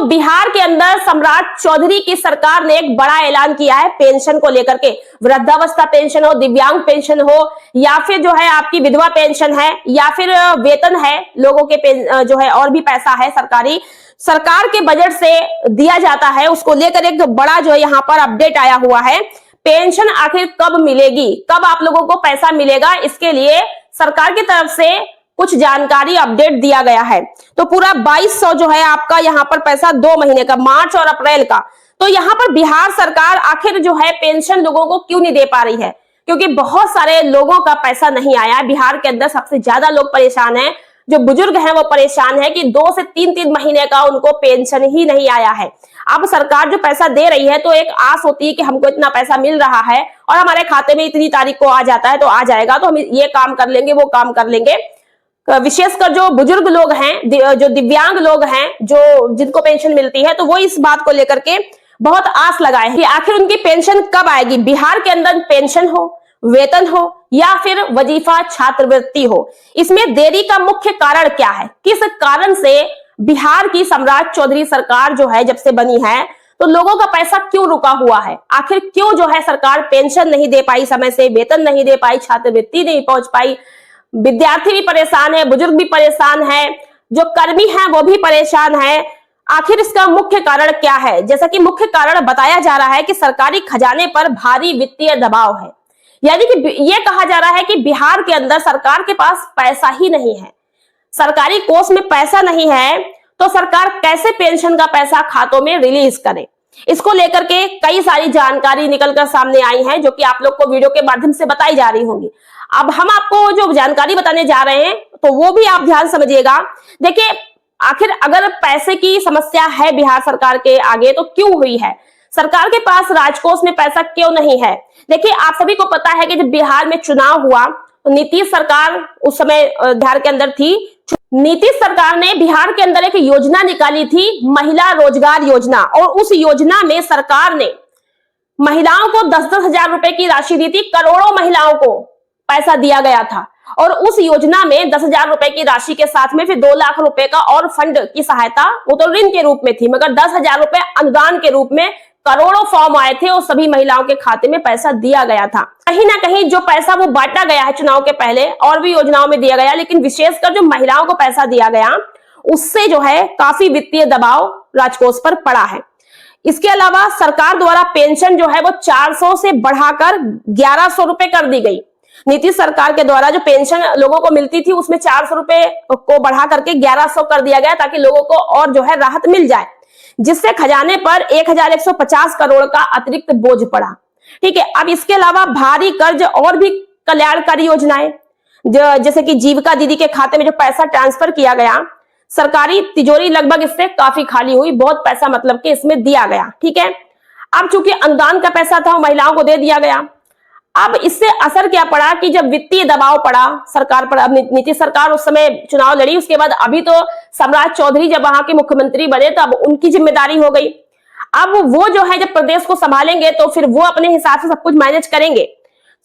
बिहार के अंदर सम्राट चौधरी की सरकार ने एक बड़ा ऐलान किया है पेंशन को लेकर के। वृद्धावस्था पेंशन हो, दिव्यांग पेंशन हो, या फिर जो है आपकी विधवा पेंशन है, या फिर वेतन है लोगों के जो है और भी पैसा है सरकारी, सरकार के बजट से दिया जाता है, उसको लेकर एक बड़ा जो है यहाँ पर अपडेट आया हुआ है। पेंशन आखिर कब मिलेगी, कब आप लोगों को पैसा मिलेगा, इसके लिए सरकार की तरफ से कुछ जानकारी अपडेट दिया गया है। तो पूरा 2200 जो है आपका यहाँ पर पैसा 2 महीने का, मार्च और अप्रैल का। तो यहाँ पर बिहार सरकार आखिर जो है पेंशन लोगों को क्यों नहीं दे पा रही है? क्योंकि बहुत सारे लोगों का पैसा नहीं आया है। बिहार के अंदर सबसे ज्यादा लोग परेशान हैं, जो बुजुर्ग हैं वो परेशान है कि 2 से 3 महीने का उनको पेंशन ही नहीं आया है। अब सरकार जो पैसा दे रही है तो एक आस होती है कि हमको इतना पैसा मिल रहा है और हमारे खाते में इतनी तारीख को आ जाता है, तो आ जाएगा तो हम ये काम कर लेंगे, वो काम कर लेंगे। विशेषकर जो बुजुर्ग लोग हैं, जो दिव्यांग लोग हैं, जो जिनको पेंशन मिलती है, तो वो इस बात को लेकर के बहुत आस लगाए हैं कि आखिर उनकी पेंशन कब आएगी। बिहार के अंदर पेंशन हो, वेतन हो, या फिर वजीफा छात्रवृत्ति हो, इसमें देरी का मुख्य कारण क्या है? किस कारण से बिहार की सम्राट चौधरी सरकार जो है जब से बनी है तो लोगों का पैसा क्यों रुका हुआ है? आखिर क्यों जो है सरकार पेंशन नहीं दे पाई समय से, वेतन नहीं दे पाई, छात्रवृत्ति नहीं पहुंच पाई? विद्यार्थी भी परेशान है, बुजुर्ग भी परेशान है, जो कर्मी हैं वो भी परेशान है। आखिर इसका मुख्य कारण क्या है? जैसा कि मुख्य कारण बताया जा रहा है कि सरकारी खजाने पर भारी वित्तीय दबाव है। यानी कि यह कहा जा रहा है कि बिहार के अंदर सरकार के पास पैसा ही नहीं है, सरकारी कोष में पैसा नहीं है, तो सरकार कैसे पेंशन का पैसा खातों में रिलीज करे? इसको लेकर के कई सारी जानकारी निकलकर सामने आई है, जो कि आप लोग को वीडियो के माध्यम से बताई जा रही होंगी। अब हम आपको जो जानकारी बताने जा रहे हैं तो वो भी आप ध्यान समझिएगा। देखिए, आखिर अगर पैसे की समस्या है बिहार सरकार के आगे तो क्यों हुई है? सरकार के पास राजकोष में पैसा क्यों नहीं है? देखिए, आप सभी को पता है कि जब बिहार में चुनाव हुआ तो नीतीश सरकार उस समय बिहार के अंदर थी। नीतीश सरकार ने बिहार के अंदर एक योजना निकाली थी, महिला रोजगार योजना, और उस योजना में सरकार ने महिलाओं को 10-10 हजार रुपए की राशि दी थी। करोड़ों महिलाओं को पैसा दिया गया था, और उस योजना में 10 हजार रुपए की राशि के साथ में फिर 2 लाख रुपए का और फंड की सहायता, वो तो ऋण के रूप में थी, मगर 10 हजार रुपए अनुदान के रूप में करोड़ों फॉर्म आए थे और सभी महिलाओं के खाते में पैसा दिया गया था। कहीं ना कहीं जो पैसा वो बांटा गया है चुनाव के पहले, और भी योजनाओं में दिया गया, लेकिन विशेषकर जो महिलाओं को पैसा दिया गया उससे जो है काफी वित्तीय दबाव राजकोष पर पड़ा है। इसके अलावा सरकार द्वारा पेंशन जो है वो 400 से बढ़ाकर 1100 रुपए कर दी गई। नीतीश सरकार के द्वारा जो पेंशन लोगों को मिलती थी उसमें 400 रुपए को बढ़ा करके 1100 कर दिया गया, ताकि लोगों को और जो है राहत मिल जाए, जिससे खजाने पर 1150 करोड़ का अतिरिक्त बोझ पड़ा। ठीक है, अब इसके अलावा भारी कर्ज और भी कल्याणकारी योजनाएं, जैसे कि जीविका दीदी के खाते में जो पैसा ट्रांसफर किया गया, सरकारी तिजोरी लगभग इससे काफी खाली हुई, बहुत पैसा मतलब कि इसमें दिया गया। ठीक है, अब चूंकि अनुदान का पैसा था वो महिलाओं को दे दिया गया। अब इससे असर क्या पड़ा कि जब वित्तीय दबाव पड़ा सरकार पर, अब नीतीश सरकार उस समय चुनाव लड़ी, उसके बाद अभी तो सम्राट चौधरी जब वहां के मुख्यमंत्री बने तो अब उनकी जिम्मेदारी हो गई। अब वो जो है जब प्रदेश को संभालेंगे तो फिर वो अपने हिसाब से सब कुछ मैनेज करेंगे।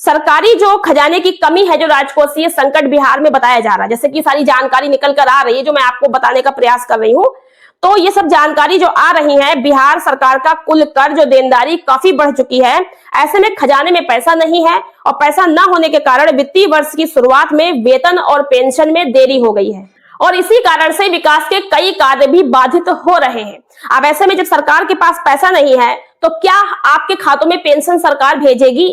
सरकारी जो खजाने की कमी है, जो राजकोषीय संकट बिहार में बताया जा रहा है, जैसे कि सारी जानकारी निकल कर आ रही है जो मैं आपको बताने का प्रयास कर रही हूँ, तो ये सब जानकारी जो आ रही है, बिहार सरकार का कुल कर्ज और देनदारी काफी बढ़ चुकी है। ऐसे में खजाने में पैसा नहीं है, और पैसा न होने के कारण वित्तीय वर्ष की शुरुआत में वेतन और पेंशन में देरी हो गई है, और इसी कारण से विकास के कई कार्य भी बाधित हो रहे हैं। अब ऐसे में जब सरकार के पास पैसा नहीं है तो क्या आपके खातों में पेंशन सरकार भेजेगी?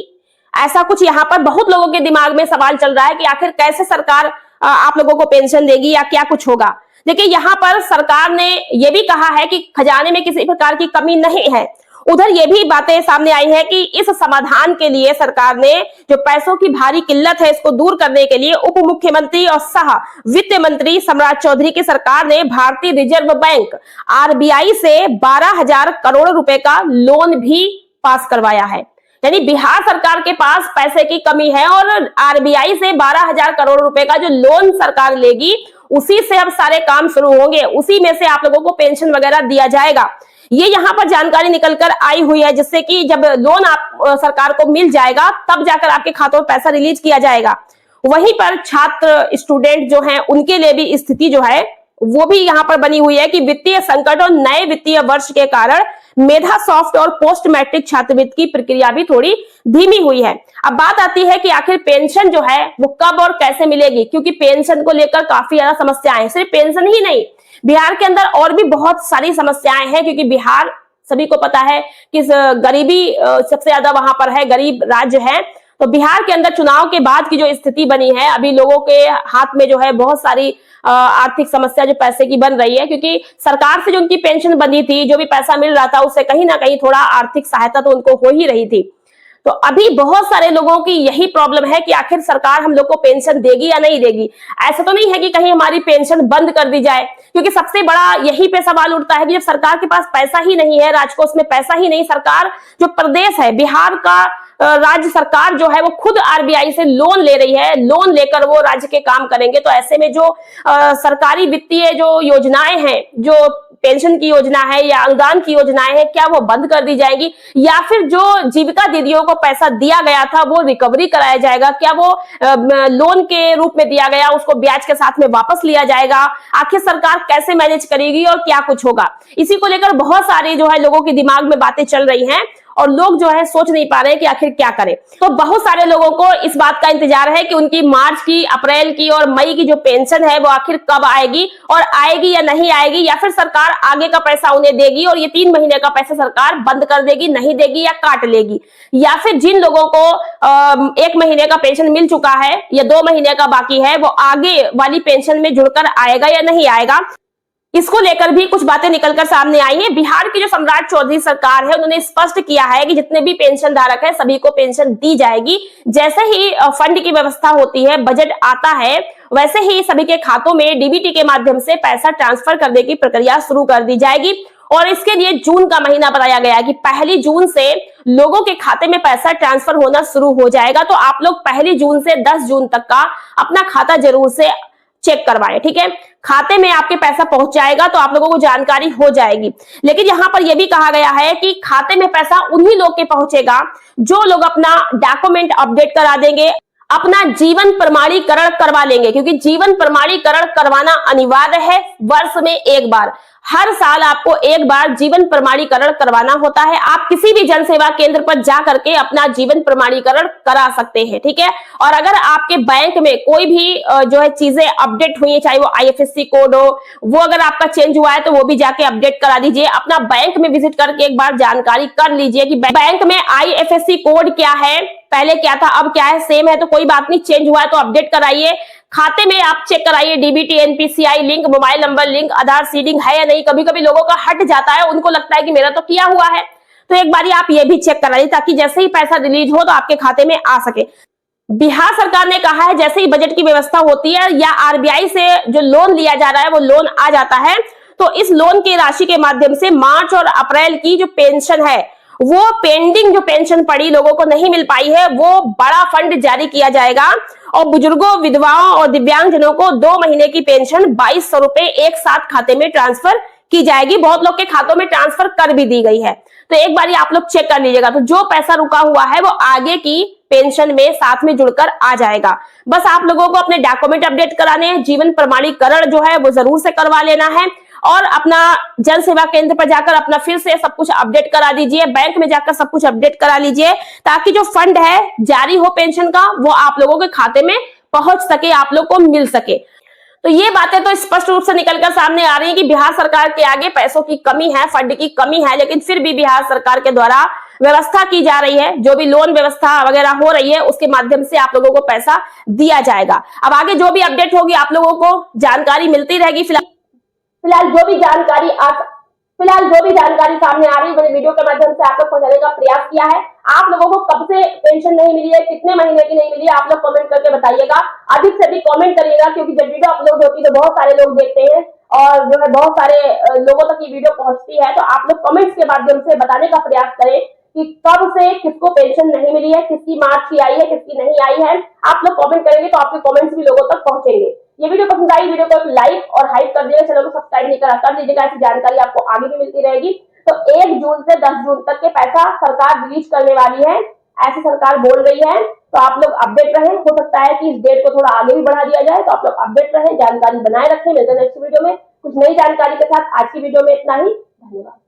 ऐसा कुछ यहाँ पर बहुत लोगों के दिमाग में सवाल चल रहा है कि आखिर कैसे सरकार आप लोगों को पेंशन देगी या क्या कुछ होगा। देखिए, यहाँ पर सरकार ने यह भी कहा है कि खजाने में किसी प्रकार की कमी नहीं है। उधर ये भी बातें सामने आई है कि इस समाधान के लिए सरकार ने जो पैसों की भारी किल्लत है इसको दूर करने के लिए उप मुख्यमंत्री और सह वित्त मंत्री सम्राट चौधरी की सरकार ने भारतीय रिजर्व बैंक आरबीआई से 12,000 करोड़ रुपए का लोन भी पास करवाया है। यानी बिहार सरकार के पास पैसे की कमी है और आरबीआई से 12,000 करोड़ रुपए का जो लोन सरकार लेगी उसी से अब सारे काम शुरू होंगे, उसी में से आप लोगों को पेंशन वगैरह दिया जाएगा। ये यहाँ पर जानकारी निकलकर आई हुई है, जिससे कि जब लोन आप सरकार को मिल जाएगा तब जाकर आपके खातों में पैसा रिलीज किया जाएगा। वहीं पर छात्र स्टूडेंट जो हैं उनके लिए भी स्थिति जो है वो भी यहाँ पर बनी हुई है कि वित्तीय संकट और नए वित्तीय वर्ष के कारण मेधा सॉफ्ट और पोस्ट मैट्रिक छात्रवृत्ति की प्रक्रिया भी थोड़ी धीमी हुई है। अब बात आती है कि आखिर पेंशन जो है वो कब और कैसे मिलेगी, क्योंकि पेंशन को लेकर काफी ज्यादा समस्याएं हैं। सिर्फ पेंशन ही नहीं, बिहार के अंदर और भी बहुत सारी समस्याएं हैं, क्योंकि बिहार सभी को पता है कि गरीबी सबसे ज्यादा वहां पर है, गरीब राज्य है। तो बिहार के अंदर चुनाव के बाद की जो स्थिति बनी है, अभी लोगों के हाथ में जो है बहुत सारी आर्थिक समस्या जो पैसे की बन रही है, क्योंकि सरकार से जो उनकी पेंशन बनी थी, जो भी पैसा मिल रहा था, उससे कहीं ना कहीं थोड़ा आर्थिक सहायता तो उनको हो ही रही थी। तो अभी बहुत सारे लोगों की यही प्रॉब्लम है कि आखिर सरकार हम लोग को पेंशन देगी या नहीं देगी। ऐसा तो नहीं है कि कहीं हमारी पेंशन बंद कर दी जाए, क्योंकि सबसे बड़ा यही पे सवाल उठता है कि जब सरकार के पास पैसा ही नहीं है, राजकोष में पैसा ही नहीं, सरकार जो प्रदेश है बिहार का राज्य सरकार जो है वो खुद आरबीआई से लोन ले रही है, लोन लेकर वो राज्य के काम करेंगे। तो ऐसे में जो सरकारी वित्तीय जो योजनाएं हैं, जो पेंशन की योजना है या अनुदान की योजनाएं हैं, क्या वो बंद कर दी जाएगी, या फिर जो जीविका दीदियों को पैसा दिया गया था वो रिकवरी कराया जाएगा, क्या वो लोन के रूप में दिया गया उसको ब्याज के साथ में वापस लिया जाएगा। आखिर सरकार कैसे मैनेज करेगी और क्या कुछ होगा, इसी को लेकर बहुत सारी जो है लोगों के दिमाग में बातें चल रही हैं और लोग जो है सोच नहीं पा रहे हैं कि आखिर क्या करें। तो बहुत सारे लोगों को इस बात का इंतजार है कि उनकी मार्च की, अप्रैल की और मई की जो पेंशन है वो आखिर कब आएगी, और आएगी या नहीं आएगी, या फिर सरकार आगे का पैसा उन्हें देगी और ये 3 महीने का पैसा सरकार बंद कर देगी, नहीं देगी या काट लेगी, या फिर जिन लोगों को 1 महीने का पेंशन मिल चुका है या 2 महीने का बाकी है वो आगे वाली पेंशन में जुड़कर आएगा या नहीं आएगा। इसको लेकर भी कुछ बातें निकलकर सामने आई हैं। बिहार की जो सम्राट चौधरी सरकार है उन्होंने स्पष्ट किया है कि जितने भी पेंशन धारक है सभी को पेंशन दी जाएगी। जैसे ही फंड की व्यवस्था होती है, बजट आता है, वैसे ही सभी के खातों में डीबीटी के माध्यम से पैसा ट्रांसफर करने की प्रक्रिया शुरू कर दी जाएगी। और इसके लिए जून का महीना बताया गया है कि 1 जून से लोगों के खाते में पैसा ट्रांसफर होना शुरू हो जाएगा। तो आप लोग 1 जून से 10 जून तक का अपना खाता जरूर से चेक करवाएं, ठीक है। खाते में आपके पैसा पहुंच जाएगा तो आप लोगों को जानकारी हो जाएगी। लेकिन यहां पर यह भी कहा गया है कि खाते में पैसा उन्हीं लोग के पहुंचेगा जो लोग अपना डॉक्यूमेंट अपडेट करा देंगे, अपना जीवन प्रमाणीकरण करवा लेंगे, क्योंकि जीवन प्रमाणीकरण करवाना अनिवार्य है। वर्ष में 1 बार, हर साल आपको 1 बार जीवन प्रमाणीकरण करवाना होता है। आप किसी भी जन सेवा केंद्र पर जा करके अपना जीवन प्रमाणीकरण करा सकते हैं, ठीक है। और अगर आपके बैंक में कोई भी जो है चीजें अपडेट हुई है, चाहे वो आईएफएससी कोड हो, वो अगर आपका चेंज हुआ है तो वो भी जाके अपडेट करा दीजिए। अपना बैंक में विजिट करके एक बार जानकारी कर लीजिए कि बैंक में आईएफएससी कोड क्या है, पहले क्या था अब क्या है, सेम है तो कोई बात नहीं, चेंज हुआ है तो अपडेट कराइए। खाते में आप चेक कराइए DBT, NPCI link, mobile number link, Aadhaar seeding है या नहीं। कभी कभी लोगों का हट जाता है, उनको लगता है कि मेरा तो किया हुआ है, तो एक बार आप ये भी चेक कराइए ताकि जैसे ही पैसा रिलीज हो तो आपके खाते में आ सके। बिहार सरकार ने कहा है जैसे ही बजट की व्यवस्था होती है या आरबीआई से जो लोन लिया जा रहा है वो लोन आ जाता है, तो इस लोन की राशि के माध्यम से मार्च और अप्रैल की जो पेंशन है, वो पेंडिंग जो पेंशन पड़ी लोगों को नहीं मिल पाई है, वो बड़ा फंड जारी किया जाएगा और बुजुर्गों, विधवाओं और दिव्यांगजनों को 2 महीने की पेंशन 2200 रुपए एक साथ खाते में ट्रांसफर की जाएगी। बहुत लोग के खातों में ट्रांसफर कर भी दी गई है, तो एक बार आप लोग चेक कर लीजिएगा। तो जो पैसा रुका हुआ है वो आगे की पेंशन में साथ में जुड़कर आ जाएगा। बस आप लोगों को अपने डॉक्यूमेंट अपडेट कराने हैं, जीवन प्रमाणीकरण जो है वो जरूर से करवा लेना है और अपना जन सेवा केंद्र पर जाकर अपना फिर से सब कुछ अपडेट करा दीजिए, बैंक में जाकर सब कुछ अपडेट करा लीजिए ताकि जो फंड है जारी हो पेंशन का वो आप लोगों के खाते में पहुंच सके, आप लोग को मिल सके। तो ये बातें तो स्पष्ट रूप से निकलकर सामने आ रही है कि बिहार सरकार के आगे पैसों की कमी है, फंड की कमी है, लेकिन फिर भी बिहार सरकार के द्वारा व्यवस्था की जा रही है, जो भी लोन व्यवस्था वगैरह हो रही है उसके माध्यम से आप लोगों को पैसा दिया जाएगा। अब आगे जो भी अपडेट होगी आप लोगों को जानकारी मिलती रहेगी। फिलहाल जो भी जानकारी सामने आ रही है मैंने वीडियो के माध्यम से आप लोग पहुंचाने का प्रयास किया है। आप लोगों को कब से पेंशन नहीं मिली है, कितने महीने की नहीं मिली है, आप लोग कमेंट करके बताइएगा। अधिक से अधिक कमेंट करिएगा क्योंकि जब वीडियो अपलोड होती है तो बहुत सारे लोग देखते हैं और जो है बहुत सारे लोगों तक ये वीडियो पहुंचती है। तो आप लोग कमेंट्स के माध्यम से बताने का प्रयास करें कि कब से किसको पेंशन नहीं मिली है, किसकी मार्च की आई है, किसकी नहीं आई है। आप लोग कमेंट करेंगे तो आपके कमेंट्स भी लोगों तक पहुंचेंगे। ये वीडियो पसंद आई, वीडियो को लाइक और हाइप कर दीजिएगा, चैनल को सब्सक्राइब नहीं करा कर लीजिएगा, ऐसी जानकारी आपको आगे भी मिलती रहेगी। तो 1 जून से 10 जून तक के पैसा सरकार रिलीज करने वाली है, ऐसी सरकार बोल रही है। तो आप लोग अपडेट रहें, हो सकता है कि इस डेट को थोड़ा आगे भी बढ़ा दिया जाए, तो आप लोग अपडेट रहें, जानकारी बनाए रखें। मिलते हैं नेक्स्ट वीडियो में। कुछ नई जानकारी के साथ आज की वीडियो में इतना ही। धन्यवाद।